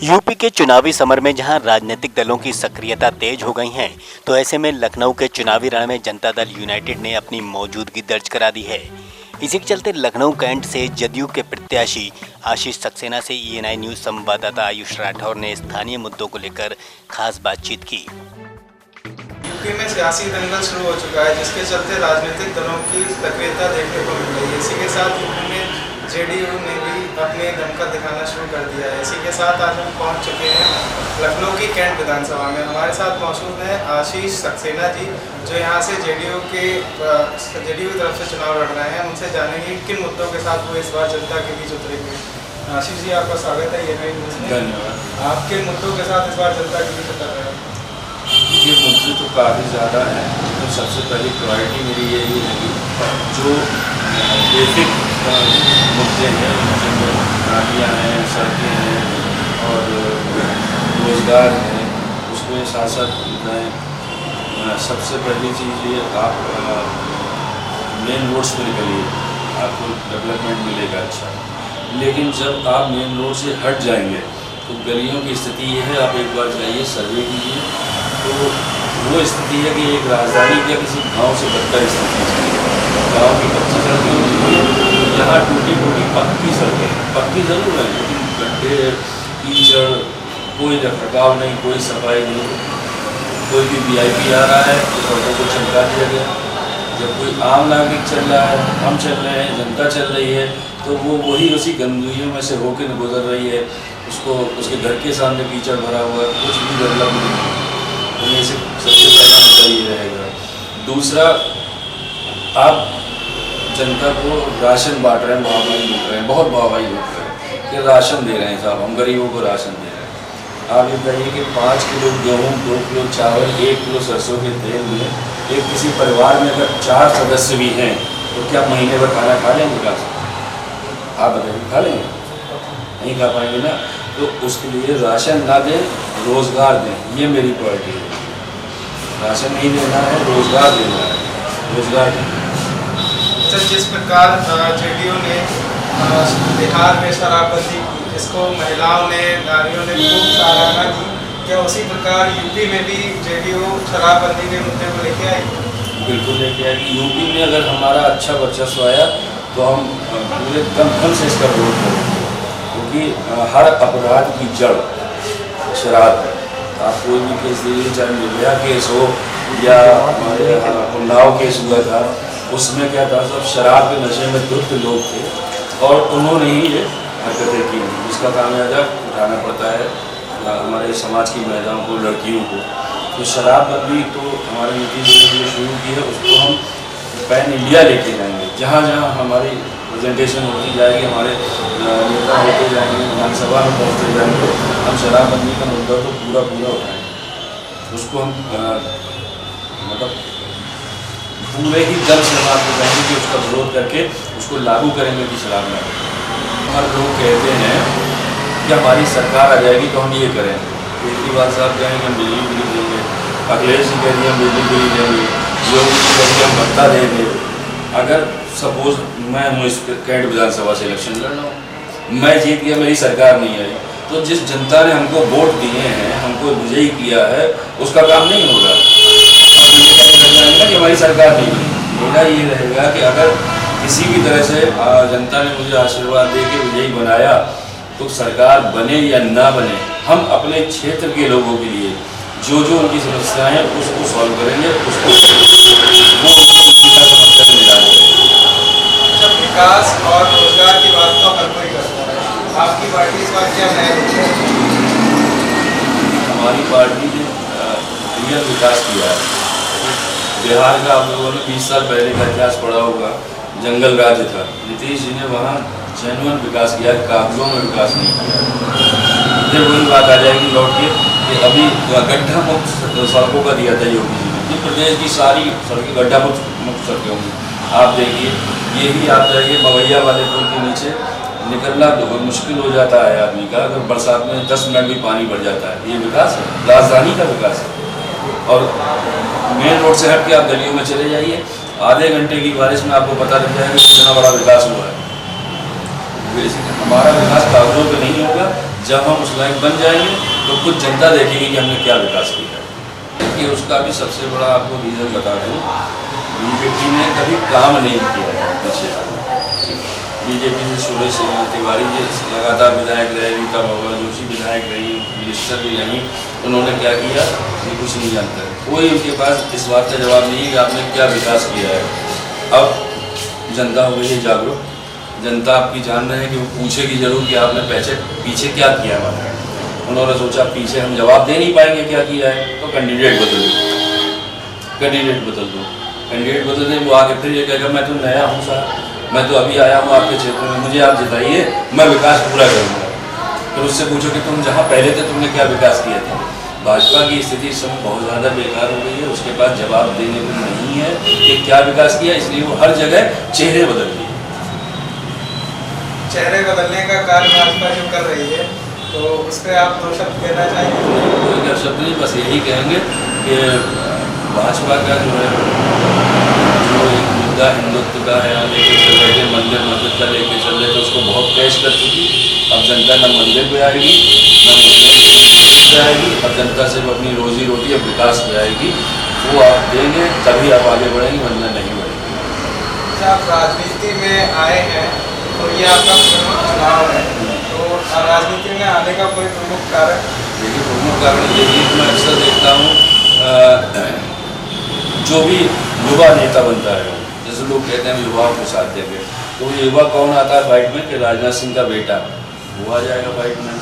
UP के चुनावी summer में जहां राजनीतिक दलों की सक्रियता तेज हो गई है, तो ऐसे में लखनऊ के चुनावी रण में जनता दल यूनाइटेड ने अपनी मौजूदगी दर्ज करा दी है। इसी के चलते लखनऊ कैंट से जदयू के प्रत्याशी आशीष सक्सेना से ENI न्यूज संवाददाता आयुष राठौर ने स्थानीय मुद्दों को लेकर खास बातचीत की। यूपी में सियासी दंगल शुरू हो चुका है, जिसके चलते राजनीतिक दलों की सक्रियता देखने को मिल रही है। इसी के साथ यूपी में JDU ने भी अपने दमखत दिखाना शुरू कर दिया है। इसी के साथ आज हम पहुंच चुके हैं लखनऊ की कैंट विधानसभा में। हमारे साथ मौजूद हैं आशीष सक्सेना जी, जो यहाँ से JDU की तरफ से चुनाव लड़ रहे हैं। उनसे जानेंगे किन मुद्दों के साथ वो इस बार जनता के बीच उतरेंगे। आशीष जी, आपका स्वागत है ENI न्यूज़ में। धन्यवाद। आप किन मुद्दों के साथ इस बार जनता के बीच उतर रहे हैं? ये मुद्दे तो काफ़ी ज़्यादा हैं। तो सबसे पहली प्रायोरिटी मेरी यही है कि जो बेसिक मुद्दे हैं, जिनमें नालियाँ हैं, सड़कें हैं और रोज़गार है, उसमें साथ साथ मैं सबसे पहली चीज़ ये, आप मेन रोड्स पर निकलिए, आपको डेवलपमेंट मिलेगा अच्छा। लेकिन जब आप मेन रोड से हट जाएंगे तो गलियों की स्थिति ये है, आप एक बार जाइए, सर्वे कीजिए, तो वो स्थिति है कि एक राजधानी या किसी गांव से बदतर स्थिति है। गाँव की कच्ची सड़कें होती हैं, यहाँ टूटी फूटी पक्की सड़कें, पक्की ज़रूर है लेकिन गड्ढे, कीचड़, कोई रखरखाव नहीं, कोई सफाई नहीं। कोई भी VIP आ रहा है तो सड़कों को चमका दिया गया। जब कोई आम नागरिक चल रहा है, हम चल रहे हैं, जनता चल रही है, तो वो वही उसी गंदगियों में से होकर गुजर रही है। उसको उसके घर के सामने कीचड़ भरा हुआ है, कुछ भी डेवलप नहीं। उन्हें से सबसे पहला मुद्दा ये रहेगा। दूसरा, आप जनता को राशन बांट रहे हैं, वाहवाही लूट रहे हैं, बहुत वाहवाही लूट रहे हैं कि राशन दे रहे हैं साहब, हम गरीबों को राशन दे रहे हैं। आप ये बताइए कि 5 किलो गेहूँ, 2 किलो चावल, 1 किलो सरसों के तेल में एक किसी परिवार में अगर 4 सदस्य भी हैं तो क्या महीने भर खाना खा लेंगे? क्या आप बताइए, खा लेंगे? नहीं खा पाएंगे ना। तो उसके लिए राशन ना दें, रोज़गार दें, ये मेरी प्रायोरिटी है। राशन नहीं देना है, रोज़गार देना है, रोज़गार देना है। अच्छा, जिस प्रकार JDU ने बिहार में शराबबंदी की, जिसको महिलाओं ने, नारियों ने खूब सराहना की, क्या उसी प्रकार यूपी में भी JDU शराबबंदी के मुद्दे को लेके आएगी? बिल्कुल लेके आएगी। यूपी में अगर हमारा अच्छा वर्चस्व आया तो हम पूरे दमखम से इसका विरोध करेंगे, क्योंकि हर अपराध की जड़ शराब है। आप कोई भी केस लीजिए, चाहे निर्भया केस हो या हमारे उन्नाव केस हुआ था, उसमें क्या था, सब शराब के नशे में धुत लोग थे और उन्होंने ही ये हरकतें की, जिसका खामियाजा उठाना पड़ता है हमारे समाज की महिलाओं को, लड़कियों को। तो शराबबंदी तो हमारे नीतीश जी ने शुरू की है, उसको हम पैन इंडिया लेके जाएंगे। जहाँ जहाँ हमारी प्रेजेंटेशन होती जाएगी, हमारे नेता होते जाएंगे, विधानसभा में पहुँचते जाएंगे, हम शराबबंदी का मुद्दा तो पूरा उठाएंगे। उसको हम मतलब पूरे ही दल से हम आपको कहेंगे कि उसका विरोध करके उसको लागू करेंगे कि शराब ना। हर लोग कहते हैं कि हमारी सरकार आ जाएगी तो हम ये करेंगे। केजरीवाल साहब कहेंगे हम बिजली फ्री देंगे, अखिलेश जी कह दिए हम बिजली फ्री देंगे, योगी जी कह दिए हम भत्ता देंगे। अगर सपोज मैं हूँ इस कैंट विधानसभा से इलेक्शन लड़ रहा हूँ, मैं जीत गया, मेरी सरकार नहीं आई, तो जिस जनता ने हमको वोट दिए हैं, हमको विजयी किया है, उसका काम नहीं होगा। हम तो ये कहने लग जाएंगे कि हमारी सरकार नहीं बनी। मेरा ये रहेगा कि अगर किसी भी तरह से जनता ने मुझे आशीर्वाद दे के विजयी बनाया, तो सरकार बने या ना बने, हम अपने क्षेत्र के लोगों के लिए जो जो उनकी समस्याएं हैं उसको सॉल्व करेंगे, उसको वो समस्या में निकालेंगे। अच्छा, विकास और रोजगार की बात तो हर कोई करता है, आपकी पार्टी इस बार क्या नया है? हमारी पार्टी ने रियल विकास किया है। बिहार का आप लोगों ने 20 साल पहले का इतिहास पढ़ा होगा, जंगल राज्य था। नीतीश जी ने वहाँ जेन्युइन विकास किया, कागजों में विकास नहीं किया। फिर वही बात आ जाएगी लौट के कि अभी गड्ढा मुक्त सड़कों का दिया था योगी जी ने, कि प्रदेश की सारी सड़कें गड्ढा मुक्त सड़कें होंगी। आप देखिए, ये भी आप जाइए मवैया वाले पुल के नीचे निकलना बहुत मुश्किल हो जाता है आदमी का, अगर बरसात में 10 मिनट भी पानी भर जाता है। ये विकास है, राजधानी का विकास है। और मेन रोड से हट के आप गलियों में चले जाइए, आधे घंटे की बारिश में आपको पता लग जाएगा कि कितना बड़ा विकास हुआ है। हमारा विकास कागजों पे नहीं होगा, जब हम उस लायक बन जाएंगे तो कुछ जनता देखेगी कि हमने क्या विकास किया है। कि उसका भी सबसे बड़ा आपको रीज़न बता दूँ, बीजेपी ने कभी काम नहीं किया है पीछे। बीजेपी से सुरेश तिवारी जी लगातार विधायक रहे, रीता बहुगुणा जोशी विधायक रही, मिनिस्टर भी रही, उन्होंने क्या किया ये कुछ नहीं जानता है। कोई उनके पास इस बात का जवाब नहीं है कि आपने क्या विकास किया है। अब जनता हो गई है जागरूक, जनता आपकी जान रहे हैं कि वो पूछेगी जरूर कि आपने पीछे क्या किया है। उन्होंने सोचा पीछे हम जवाब दे नहीं पाएंगे क्या किया है, तो कैंडिडेट बदल दो, कैंडिडेट बदल दें। वो आके फिर ये कहेगा मैं तो नया हूँ साहब, मैं तो अभी आया हूँ आपके क्षेत्र में, मुझे आप जिताइए, मैं विकास पूरा करूँगा। फिर उससे पूछो कि तुम जहाँ पहले थे तुमने क्या विकास किया था। भाजपा की स्थिति इस समय बहुत ज़्यादा बेकार हो गई है, उसके पास जवाब देने को नहीं है कि क्या विकास किया, इसलिए वो हर जगह चेहरे बदल रही है। चेहरे बदलने का कार्य भाजपा जो कर रही है, तो उस पर आप 2 शब्द कहना चाहेंगे? कोई क्या शब्द नहीं, बस यही कहेंगे कि भाजपा का जो है जो एक मुद्दा हिंदुत्व का है, लेके चल रहे थे, मंदिर मस्जिद का लेके चल रहे थे, उसको बहुत क्रैश कर चुकी। अब जनता न मंदिर पे आएगी न मुस्लिम पे आएगी, अब जनता सिर्फ अपनी रोजी रोटी और विकास पे आएगी। वो आप देंगे तभी आप आगे बढ़ेंगे, वरना नहीं बढ़ेंगे। अच्छा, आप राजनीति में आए हैं और ये आपका प्रमुख चुनाव है, तो राजनीति में आने का कोई प्रमुख कारण? देखिए, प्रमुख कारण यही मैं अक्सर देखता हूँ, जो भी युवा नेता बनता है, जैसे लोग कहते हैं युवाओं को साथ देंगे, तो युवा कौन आता है फाइट में कि राजनाथ सिंह का बेटा वो आ जाएगा फाइट में,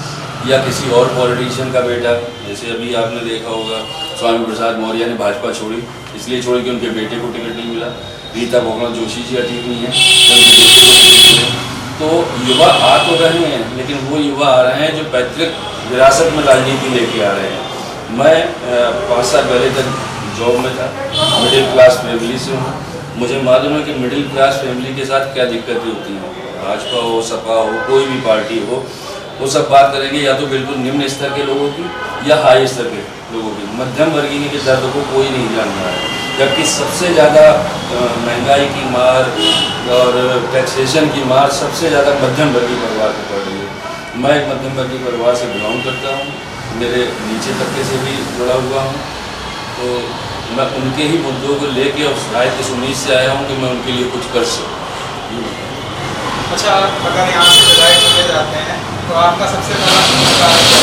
या किसी और पॉलिटिशियन का बेटा। जैसे अभी आपने देखा होगा स्वामी प्रसाद मौर्य ने भाजपा छोड़ी, इसलिए छोड़ी कि उनके बेटे को टिकट नहीं मिला। रीता बहुगुणा जोशी जी ठीक नहीं है। तो युवा आ तो रहे हैं, लेकिन वो युवा आ रहे हैं जो पैतृक विरासत में राजनीति लेके आ रहे हैं। मैं 5 साल पहले तक जॉब में था, मिडिल क्लास फैमिली से हूँ, मुझे मालूम है कि मिडिल क्लास फैमिली के साथ क्या दिक्कतें होती हैं। भाजपा हो, सपा हो, कोई भी पार्टी हो, वो सब बात करेंगे या तो बिल्कुल निम्न स्तर के लोगों की या हाई स्तर के लोगों की। मध्यम वर्गीय के दर्द को कोई नहीं जान रहा है, जबकि सबसे ज़्यादा महंगाई की मार और टैक्सेशन की मार सबसे ज़्यादा मध्यम वर्गीय परिवार को पड़ रही है। मैं एक मध्यम वर्गीय परिवार से बिलोंग करता हूँ, मेरे नीचे तबके से भी जुड़ा हुआ हूँ, तो मैं उनके ही मुद्दों को लेके और शायद इस उम्मीद से आया हूँ कि मैं उनके लिए कुछ कर सकूँ। अच्छा, अगर यहाँ से विधायक चले जाते हैं तो आपका सबसे पहला प्रमुख कार्य क्या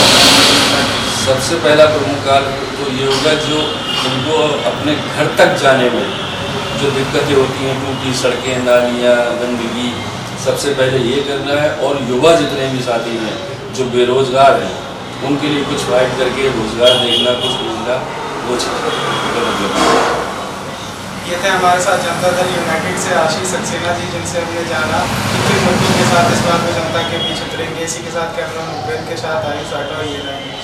होगा? सबसे पहला प्रमुख कार्य तो ये होगा जो उनको अपने घर तक जाने में जो दिक्कतें होती हैं, टूटी सड़कें, नालियाँ, गंदगी, सबसे पहले ये करना है। और युवा जितने भी साथी हैं जो बेरोजगार हैं, उनके लिए कुछ फाइट करके रोजगार देखना, कुछ मिलना, वो चीज़। ये थे हमारे साथ जनता दल यूनाइटेड से आशीष सक्सेना जी, जिनसे हमने जाना कि किन मुद्दों के साथ इस बार वो जनता के बीच उतरेंगे। इसी के साथ कैमरा मुखबिर के साथ आयुष आटा ये रहेंगे।